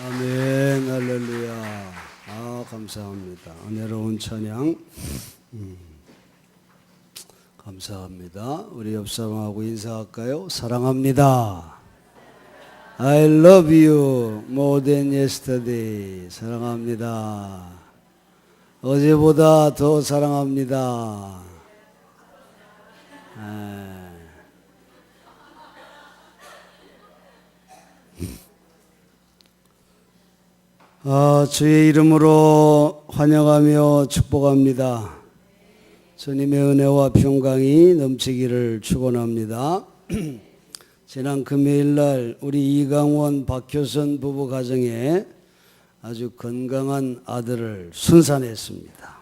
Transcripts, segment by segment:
아멘, 할렐루야. 감사합니다. 은혜로운 찬양. 감사합니다. 우리 옆 사람하고 인사할까요? 사랑합니다. I love you more than yesterday. 사랑합니다. 어제보다 더 사랑합니다. 주의 이름으로 환영하며 축복합니다. 주님의 은혜와 평강이 넘치기를 축원합니다. 지난 금요일날 우리 이강원 박효선 부부 가정에 아주 건강한 아들을 순산했습니다.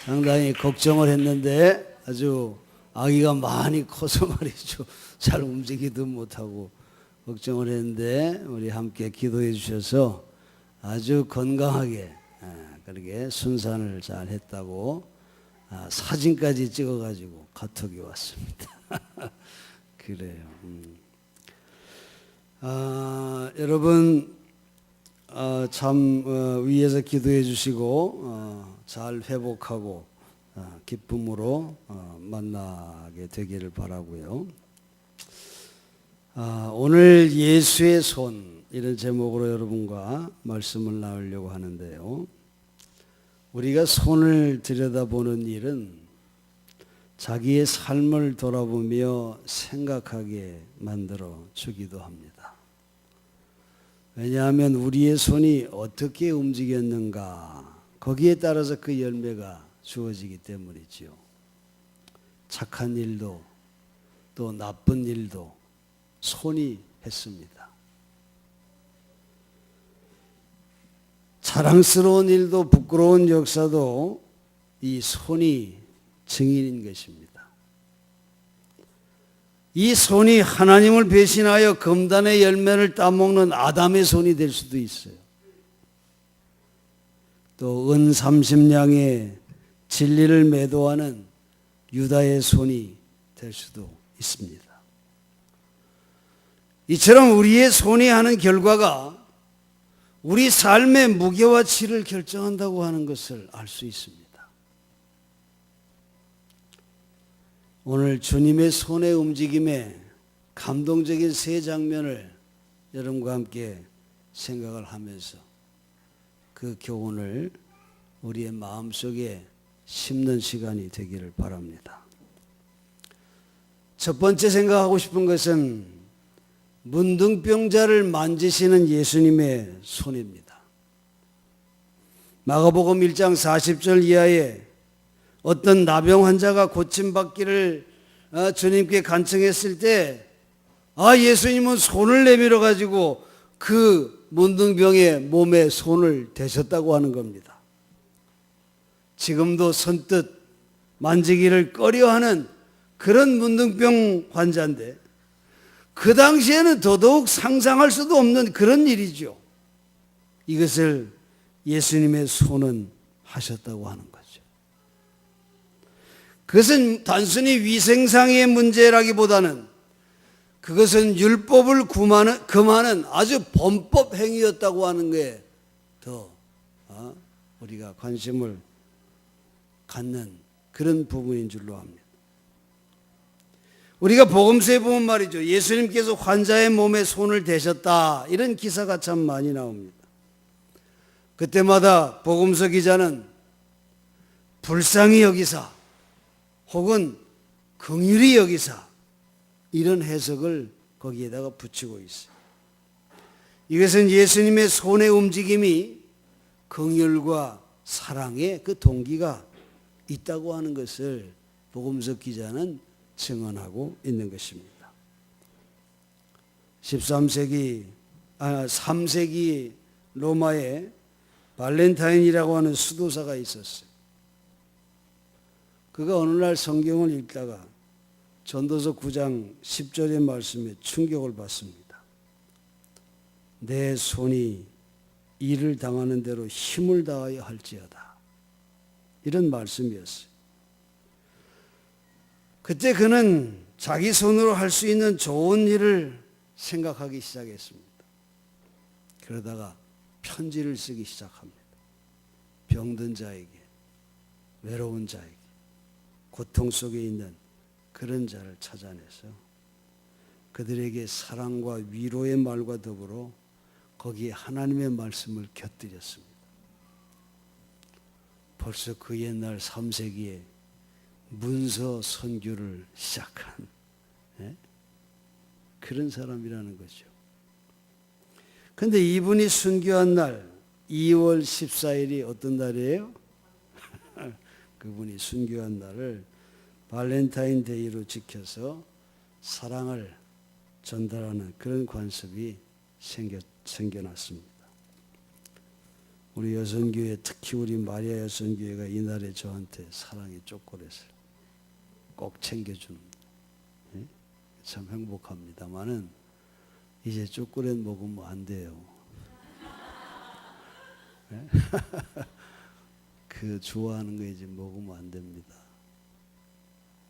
상당히 걱정을 했는데 아주 아기가 많이 커서 말이죠. 잘 움직이도 못하고 걱정을 했는데 우리 함께 기도해 주셔서 아주 건강하게 그렇게 순산을 잘 했다고 사진까지 찍어가지고 카톡이 왔습니다. 그래요. 여러분 참 위에서 기도해 주시고 잘 회복하고 기쁨으로 만나게 되기를 바라고요. 오늘 예수의 손 이런 제목으로 여러분과 말씀을 나누려고 하는데요. 우리가 손을 들여다보는 일은 자기의 삶을 돌아보며 생각하게 만들어 주기도 합니다. 왜냐하면 우리의 손이 어떻게 움직였는가 거기에 따라서 그 열매가 주어지기 때문이지요. 착한 일도 또 나쁜 일도 손이 했습니다. 자랑스러운 일도 부끄러운 역사도 이 손이 증인인 것입니다. 이 손이 하나님을 배신하여 금단의 열매를 따먹는 아담의 손이 될 수도 있어요. 또 은 30냥의 진리를 매도하는 유다의 손이 될 수도 있습니다. 이처럼 우리의 손이 하는 결과가 우리 삶의 무게와 질을 결정한다고 하는 것을 알 수 있습니다. 오늘 주님의 손의 움직임에 감동적인 세 장면을 여러분과 함께 생각을 하면서 그 교훈을 우리의 마음속에 심는 시간이 되기를 바랍니다. 첫 번째 생각하고 싶은 것은 문둥병자를 만지시는 예수님의 손입니다. 마가복음 1장 40절 이하에 어떤 나병 환자가 고침받기를 주님께 간청했을 때 예수님은 손을 내밀어 가지고 그 문둥병의 몸에 손을 대셨다고 하는 겁니다. 지금도 선뜻 만지기를 꺼려하는 그런 문둥병 환자인데 그 당시에는 더더욱 상상할 수도 없는 그런 일이죠. 이것을 예수님의 손은 하셨다고 하는 거죠. 그것은 단순히 위생상의 문제라기보다는 그것은 율법을 금하는 아주 범법 행위였다고 하는 게 더 우리가 관심을 갖는 그런 부분인 줄로 압니다. 우리가 복음서에 보면 말이죠. 예수님께서 환자의 몸에 손을 대셨다. 이런 기사가 참 많이 나옵니다. 그때마다 복음서 기자는 불쌍히 여기사 혹은 긍휼히 여기사 이런 해석을 거기에다가 붙이고 있어요. 이것은 예수님의 손의 움직임이 긍휼과 사랑의 그 동기가 있다고 하는 것을 복음서 기자는 증언하고 있는 것입니다. 3세기 로마에 발렌타인이라고 하는 수도사가 있었어요. 그가 어느 날 성경을 읽다가 전도서 9장 10절의 말씀에 충격을 받습니다. 내 손이 일을 당하는 대로 힘을 다하여 할지어다. 이런 말씀이었어요. 그때 그는 자기 손으로 할 수 있는 좋은 일을 생각하기 시작했습니다. 그러다가 편지를 쓰기 시작합니다. 병든 자에게, 외로운 자에게, 고통 속에 있는 그런 자를 찾아내서 그들에게 사랑과 위로의 말과 더불어 거기에 하나님의 말씀을 곁들였습니다. 벌써 그 옛날 3세기에 문서 선교를 시작한 그런 사람이라는 거죠. 그런데 이분이 순교한 날 2월 14일이 어떤 날이에요? 그분이 순교한 날을 발렌타인데이로 지켜서 사랑을 전달하는 그런 관습이 생겨났습니다. 우리 여선교회, 특히 우리 마리아 여선교회가 이날에 저한테 사랑의 초콜릿을 꼭 챙겨주는, 참 행복합니다만은 이제 초콜릿 먹으면 안 돼요. 그 좋아하는 거 이제 먹으면 안 됩니다.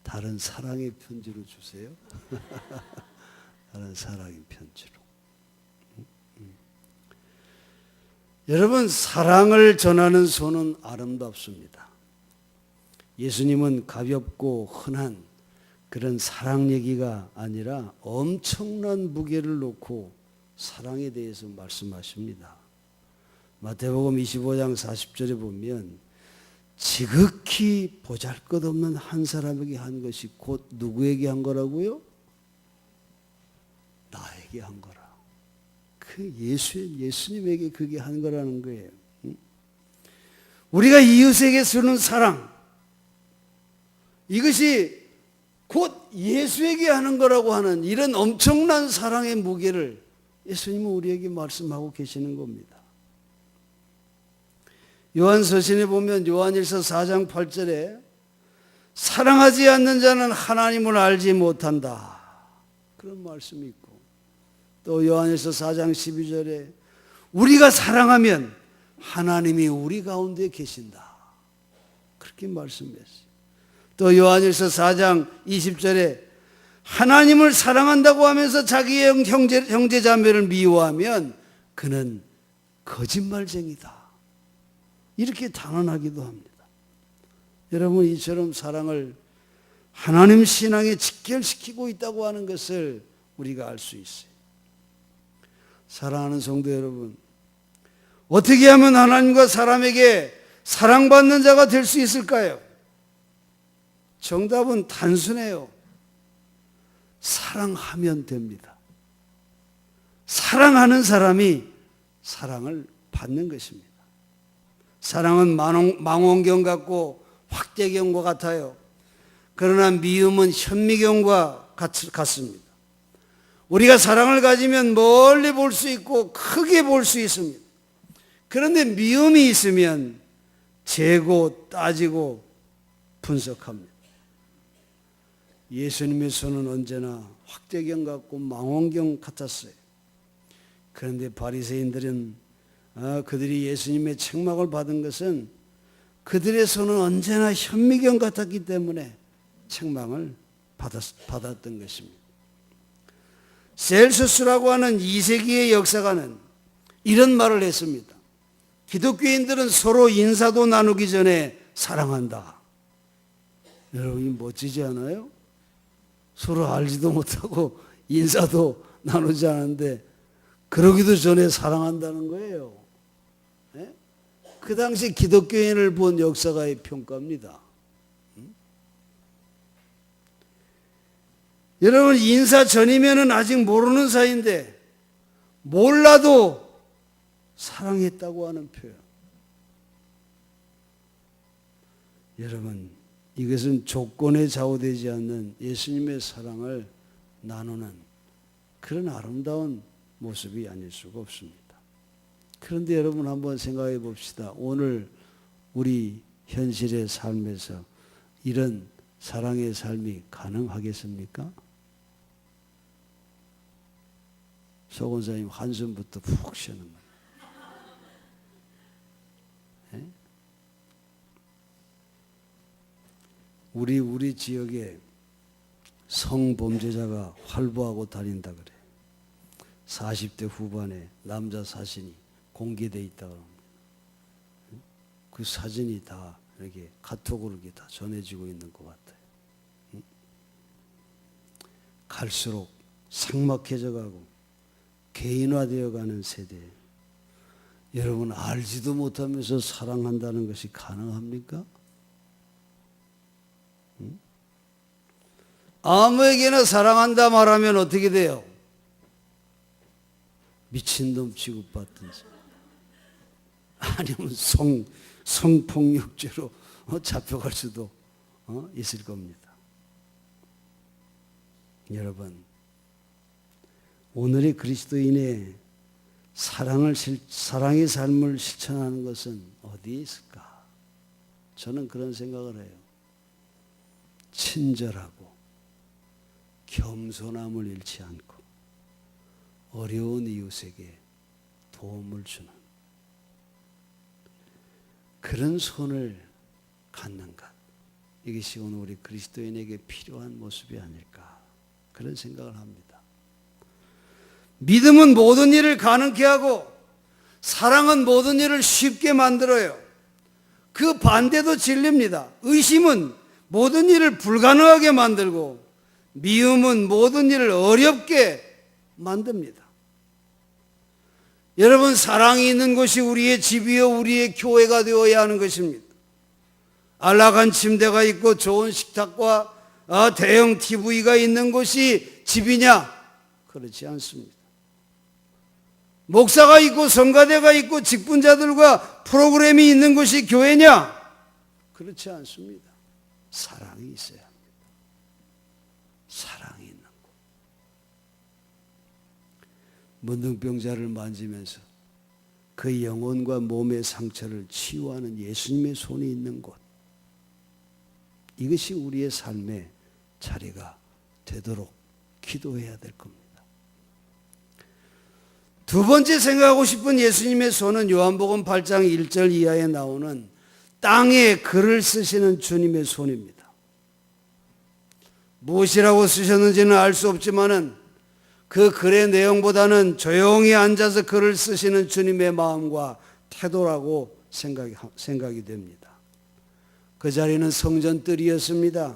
다른 사랑의 편지로 주세요. 다른 사랑의 편지로. 여러분, 사랑을 전하는 손은 아름답습니다. 예수님은 가볍고 흔한 그런 사랑 얘기가 아니라 엄청난 무게를 놓고 사랑에 대해서 말씀하십니다. 마태복음 25장 40절에 보면 지극히 보잘것없는 한 사람에게 한 것이 곧 누구에게 한 거라고요? 나에게 한 거라. 그 예수님에게 그게 한 거라는 거예요. 우리가 이웃에게 주는 사랑, 이것이 곧 예수에게 하는 거라고 하는 이런 엄청난 사랑의 무게를 예수님은 우리에게 말씀하고 계시는 겁니다. 요한서신에 보면 요한일서 4장 8절에 사랑하지 않는 자는 하나님을 알지 못한다, 그런 말씀이 있고, 또 요한일서 4장 12절에 우리가 사랑하면 하나님이 우리 가운데 계신다, 그렇게 말씀했어요. 또 요한일서 4장 20절에 하나님을 사랑한다고 하면서 자기의 형제 자매를 미워하면 그는 거짓말쟁이다, 이렇게 단언하기도 합니다. 여러분, 이처럼 사랑을 하나님 신앙에 직결시키고 있다고 하는 것을 우리가 알 수 있어요. 사랑하는 성도 여러분, 어떻게 하면 하나님과 사람에게 사랑받는 자가 될 수 있을까요? 정답은 단순해요. 사랑하면 됩니다. 사랑하는 사람이 사랑을 받는 것입니다. 사랑은 망원경 같고 확대경과 같아요. 그러나 미움은 현미경과 같습니다. 우리가 사랑을 가지면 멀리 볼 수 있고 크게 볼 수 있습니다. 그런데 미움이 있으면 재고 따지고 분석합니다. 예수님의 손은 언제나 확대경 같고 망원경 같았어요. 그런데 바리새인들은 그들이 예수님의 책망을 받은 것은 그들의 손은 언제나 현미경 같았기 때문에 책망을 받았던 것입니다. 셀수스라고 하는 2세기의 역사가는 이런 말을 했습니다. 기독교인들은 서로 인사도 나누기 전에 사랑한다. 여러분, 멋지지 않아요? 서로 알지도 못하고 인사도 나누지 않는데 그러기도 전에 사랑한다는 거예요. 네? 그 당시 기독교인을 본 역사가의 평가입니다. 여러분, 인사 전이면은 아직 모르는 사이인데 몰라도 사랑했다고 하는 표현. 여러분, 이것은 조건에 좌우되지 않는 예수님의 사랑을 나누는 그런 아름다운 모습이 아닐 수가 없습니다. 그런데 여러분, 한번 생각해 봅시다. 오늘 우리 현실의 삶에서 이런 사랑의 삶이 가능하겠습니까? 소 권사님 한숨부터 푹 쉬는 거예요. 네? 우리 지역에 성범죄자가 활보하고 다닌다 그래. 40대 후반에 남자 사진이 공개되어 있다고 합니다. 그 사진이 다 이렇게 카톡으로 이렇게 다 전해지고 있는 것 같아요. 갈수록 삭막해져 가고 개인화되어 가는 세대. 여러분, 알지도 못하면서 사랑한다는 것이 가능합니까? 아무에게나 사랑한다 말하면 어떻게 돼요? 미친놈 취급받든지 아니면 성폭력죄로 잡혀갈 수도 있을 겁니다. 여러분, 오늘의 그리스도인의 사랑의 삶을 실천하는 것은 어디에 있을까? 저는 그런 생각을 해요. 친절하고 겸손함을 잃지 않고 어려운 이웃에게 도움을 주는 그런 손을 갖는 것, 이것이 오늘 우리 그리스도인에게 필요한 모습이 아닐까, 그런 생각을 합니다. 믿음은 모든 일을 가능케 하고 사랑은 모든 일을 쉽게 만들어요. 그 반대도 진리입니다. 의심은 모든 일을 불가능하게 만들고 미움은 모든 일을 어렵게 만듭니다. 여러분, 사랑이 있는 곳이 우리의 집이요 우리의 교회가 되어야 하는 것입니다. 안락한 침대가 있고 좋은 식탁과 대형 TV가 있는 곳이 집이냐? 그렇지 않습니다. 목사가 있고 성가대가 있고 직분자들과 프로그램이 있는 곳이 교회냐? 그렇지 않습니다. 사랑이 있어야 합니다. 사랑이 있는 곳. 문둥병자를 만지면서 그 영혼과 몸의 상처를 치유하는 예수님의 손이 있는 곳, 이것이 우리의 삶의 자리가 되도록 기도해야 될 겁니다. 두 번째 생각하고 싶은 예수님의 손은 요한복음 8장 1절 이하에 나오는 땅에 글을 쓰시는 주님의 손입니다. 무엇이라고 쓰셨는지는 알 수 없지만은 그 글의 내용보다는 조용히 앉아서 글을 쓰시는 주님의 마음과 태도라고 생각이 됩니다. 그 자리는 성전뜰이었습니다.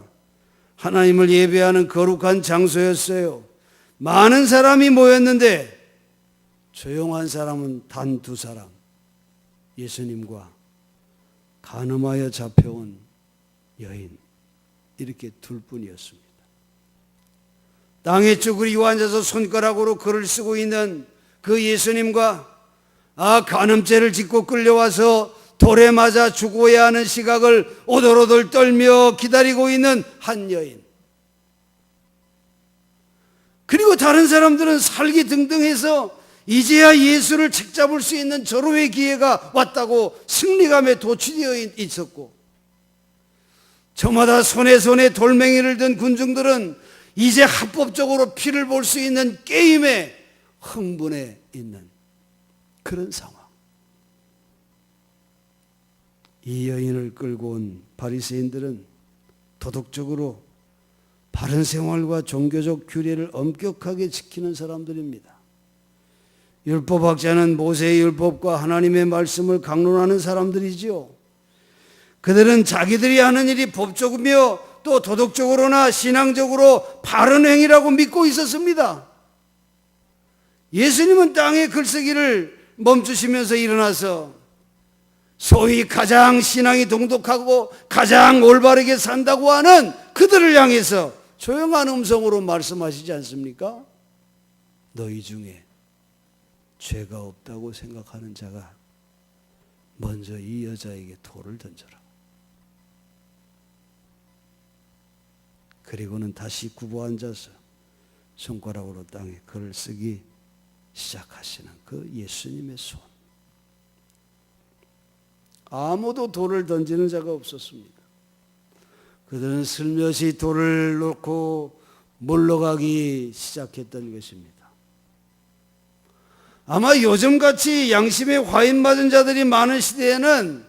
하나님을 예배하는 거룩한 장소였어요. 많은 사람이 모였는데 조용한 사람은 단 두 사람, 예수님과 간음하여 잡혀온 여인, 이렇게 둘 뿐이었습니다. 땅에 쭈그리고 앉아서 손가락으로 글을 쓰고 있는 그 예수님과 간음죄를 짓고 끌려와서 돌에 맞아 죽어야 하는 시각을 오돌오돌 떨며 기다리고 있는 한 여인, 그리고 다른 사람들은 살기등등해서 이제야 예수를 책잡을 수 있는 절호의 기회가 왔다고 승리감에 도취되어 있었고, 저마다 손에 돌멩이를 든 군중들은 이제 합법적으로 피를 볼 수 있는 게임에 흥분해 있는 그런 상황. 이 여인을 끌고 온 바리새인들은 도덕적으로 바른 생활과 종교적 규례를 엄격하게 지키는 사람들입니다. 율법학자는 모세의 율법과 하나님의 말씀을 강론하는 사람들이지요. 그들은 자기들이 하는 일이 법적이며 또 도덕적으로나 신앙적으로 바른 행위라고 믿고 있었습니다. 예수님은 땅에 글쓰기를 멈추시면서 일어나서 소위 가장 신앙이 동독하고 가장 올바르게 산다고 하는 그들을 향해서 조용한 음성으로 말씀하시지 않습니까? 너희 중에 죄가 없다고 생각하는 자가 먼저 이 여자에게 돌을 던져라. 그리고는 다시 굽어 앉아서 손가락으로 땅에 글을 쓰기 시작하시는 그 예수님의 손. 아무도 돌을 던지는 자가 없었습니다. 그들은 슬며시 돌을 놓고 물러가기 시작했던 것입니다. 아마 요즘같이 양심에 화인 맞은 자들이 많은 시대에는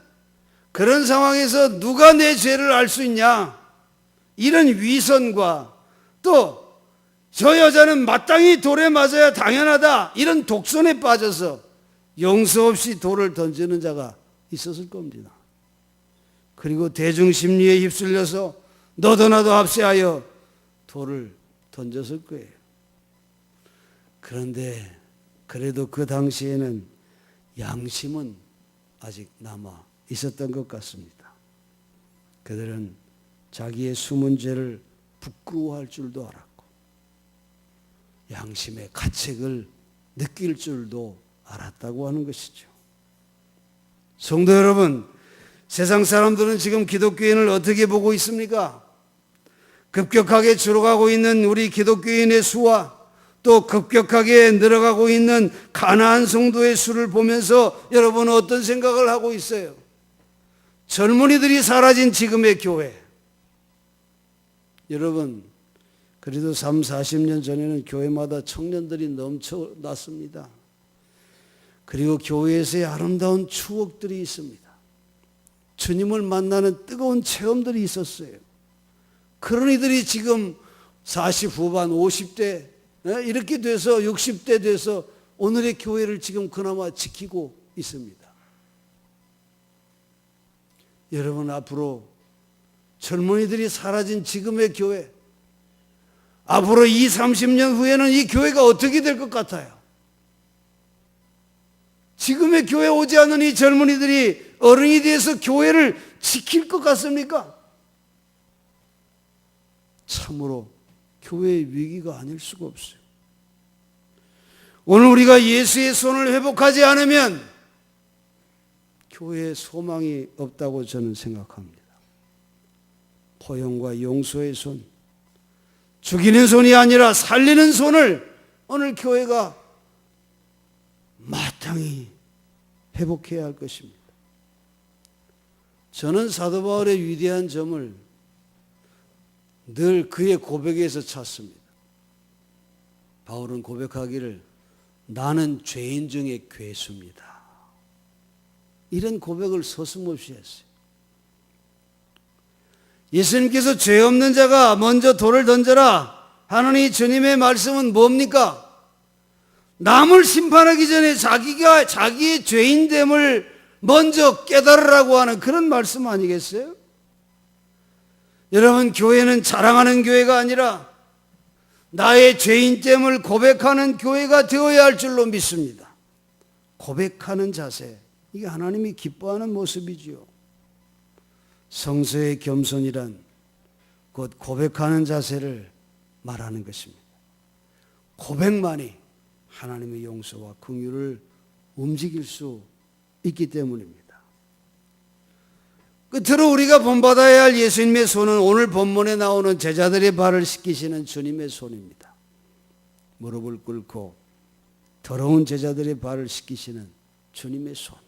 그런 상황에서 누가 내 죄를 알 수 있냐, 이런 위선과 또 저 여자는 마땅히 돌에 맞아야 당연하다, 이런 독선에 빠져서 용서 없이 돌을 던지는 자가 있었을 겁니다. 그리고 대중심리에 휩쓸려서 너도 나도 합세하여 돌을 던졌을 거예요. 그런데 그래도 그 당시에는 양심은 아직 남아 있었던 것 같습니다. 그들은 자기의 숨은 죄를 부끄러워할 줄도 알았고 양심의 가책을 느낄 줄도 알았다고 하는 것이죠. 성도 여러분, 세상 사람들은 지금 기독교인을 어떻게 보고 있습니까? 급격하게 줄어가고 있는 우리 기독교인의 수와 또 급격하게 늘어가고 있는 가나안 성도의 수를 보면서 여러분은 어떤 생각을 하고 있어요? 젊은이들이 사라진 지금의 교회. 여러분, 그래도 3, 40년 전에는 교회마다 청년들이 넘쳐났습니다. 그리고 교회에서의 아름다운 추억들이 있습니다. 주님을 만나는 뜨거운 체험들이 있었어요. 그런 이들이 지금 40 후반, 50대 이렇게 돼서 60대 돼서 오늘의 교회를 지금 그나마 지키고 있습니다. 여러분, 앞으로 젊은이들이 사라진 지금의 교회, 앞으로 20, 30년 후에는 이 교회가 어떻게 될 것 같아요? 지금의 교회 오지 않는 이 젊은이들이 어른이 돼서 교회를 지킬 것 같습니까? 참으로 교회의 위기가 아닐 수가 없어요. 오늘 우리가 예수의 손을 회복하지 않으면 교회에 소망이 없다고 저는 생각합니다. 포용과 용서의 손, 죽이는 손이 아니라 살리는 손을 오늘 교회가 마땅히 회복해야 할 것입니다. 저는 사도 바울의 위대한 점을 늘 그의 고백에서 찾습니다. 바울은 고백하기를 나는 죄인 중에 괴수입니다. 이런 고백을 서슴없이 했어요. 예수님께서 죄 없는 자가 먼저 돌을 던져라 하는 주님의 말씀은 뭡니까? 남을 심판하기 전에 자기의 죄인됨을 먼저 깨달으라고 하는 그런 말씀 아니겠어요? 여러분, 교회는 자랑하는 교회가 아니라 나의 죄인됨을 고백하는 교회가 되어야 할 줄로 믿습니다. 고백하는 자세, 이게 하나님이 기뻐하는 모습이지요. 성서의 겸손이란 곧 고백하는 자세를 말하는 것입니다. 고백만이 하나님의 용서와 긍휼을 움직일 수 있기 때문입니다. 끝으로 우리가 본받아야 할 예수님의 손은 오늘 본문에 나오는 제자들의 발을 씻기시는 주님의 손입니다. 무릎을 꿇고 더러운 제자들의 발을 씻기시는 주님의 손.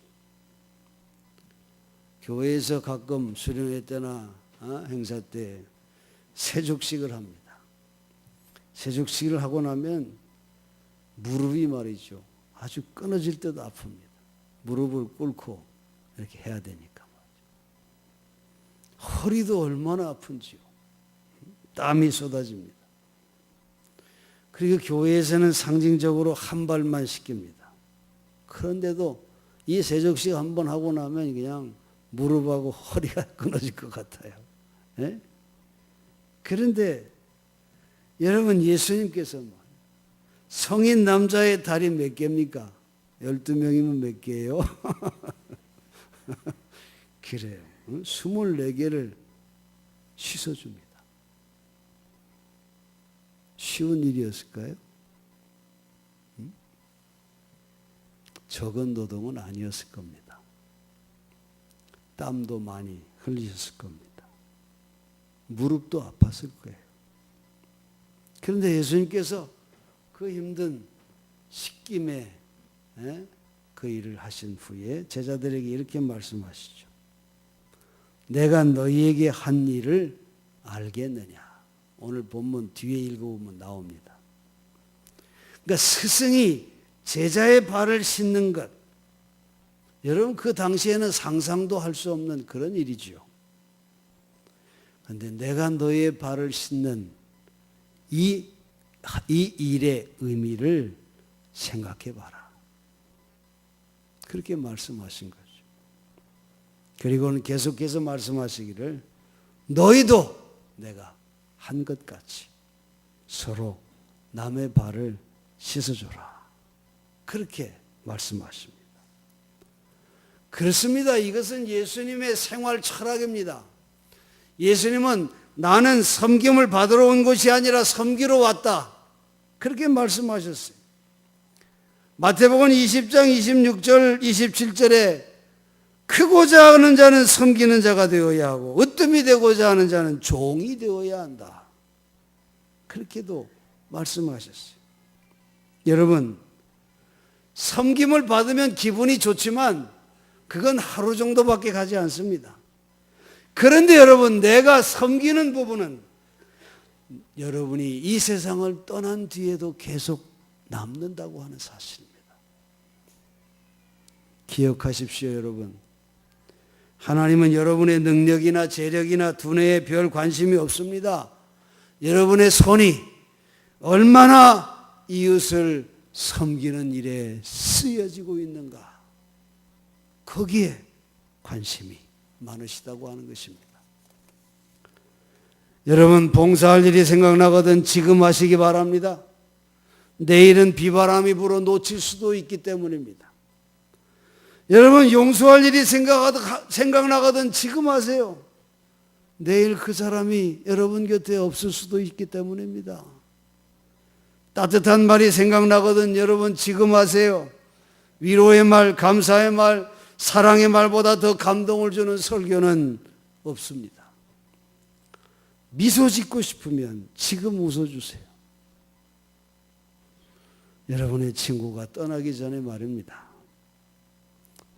교회에서 가끔 수련회 때나 행사 때 세족식을 합니다. 세족식을 하고 나면 무릎이 말이죠, 아주 끊어질 듯 아픕니다. 무릎을 꿇고 이렇게 해야 되니까. 허리도 얼마나 아픈지요. 땀이 쏟아집니다. 그리고 교회에서는 상징적으로 한 발만 씻깁니다. 그런데도 이 세족식 한번 하고 나면 그냥 무릎하고 허리가 끊어질 것 같아요. 네? 그런데 여러분, 예수님께서 성인 남자의 다리 몇 개입니까? 12명이면 몇 개예요? 그래요. 24개를 씻어줍니다. 쉬운 일이었을까요? 적은 노동은 아니었을 겁니다. 땀도 많이 흘리셨을 겁니다. 무릎도 아팠을 거예요. 그런데 예수님께서 그 힘든 씻김에 그 일을 하신 후에 제자들에게 이렇게 말씀하시죠. 내가 너희에게 한 일을 알겠느냐. 오늘 본문 뒤에 읽어보면 나옵니다. 그러니까 스승이 제자의 발을 씻는 것, 여러분 그 당시에는 상상도 할 수 없는 그런 일이죠. 그런데 내가 너의 발을 씻는 이 이 일의 의미를 생각해 봐라. 그렇게 말씀하신 거죠. 그리고는 계속해서 말씀하시기를 너희도 내가 한 것 같이 서로 남의 발을 씻어줘라. 그렇게 말씀하십니다. 그렇습니다. 이것은 예수님의 생활 철학입니다. 예수님은 나는 섬김을 받으러 온 것이 아니라 섬기러 왔다. 그렇게 말씀하셨어요. 마태복음 20장 26절 27절에 크고자 하는 자는 섬기는 자가 되어야 하고 으뜸이 되고자 하는 자는 종이 되어야 한다. 그렇게도 말씀하셨어요. 여러분, 섬김을 받으면 기분이 좋지만 그건 하루 정도밖에 가지 않습니다. 그런데 여러분, 내가 섬기는 부분은 여러분이 이 세상을 떠난 뒤에도 계속 남는다고 하는 사실입니다. 기억하십시오, 여러분. 하나님은 여러분의 능력이나 재력이나 두뇌에 별 관심이 없습니다. 여러분의 손이 얼마나 이웃을 섬기는 일에 쓰여지고 있는가, 거기에 관심이 많으시다고 하는 것입니다. 여러분, 봉사할 일이 생각나거든 지금 하시기 바랍니다. 내일은 비바람이 불어 놓칠 수도 있기 때문입니다. 여러분, 용서할 일이 생각나거든 지금 하세요. 내일 그 사람이 여러분 곁에 없을 수도 있기 때문입니다. 따뜻한 말이 생각나거든 여러분 지금 하세요. 위로의 말, 감사의 말, 사랑의 말보다 더 감동을 주는 설교는 없습니다. 미소 짓고 싶으면 지금 웃어주세요. 여러분의 친구가 떠나기 전에 말입니다.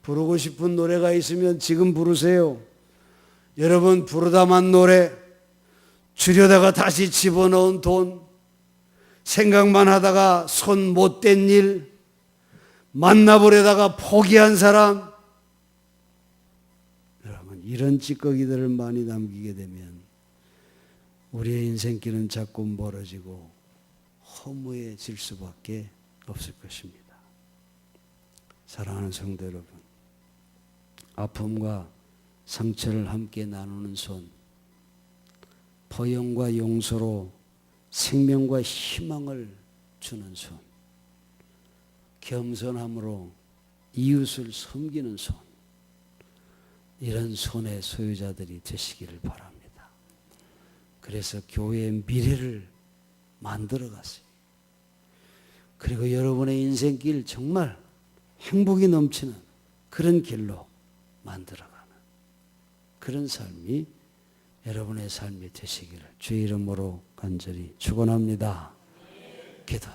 부르고 싶은 노래가 있으면 지금 부르세요. 여러분, 부르다만 노래, 주려다가 다시 집어넣은 돈, 생각만 하다가 손 못 댄 일, 만나보려다가 포기한 사람, 여러분, 이런 찌꺼기들을 많이 남기게 되면 우리의 인생길은 자꾸 멀어지고 허무해질 수밖에 없을 것입니다. 사랑하는 성도 여러분, 아픔과 상처를 함께 나누는 손, 포용과 용서로 생명과 희망을 주는 손, 겸손함으로 이웃을 섬기는 손, 이런 손의 소유자들이 되시기를 바랍니다. 그래서 교회의 미래를 만들어 가세요. 그리고 여러분의 인생길 정말 행복이 넘치는 그런 길로 만들어가는 그런 삶이 여러분의 삶이 되시기를 주의 이름으로 간절히 축원합니다. 기도.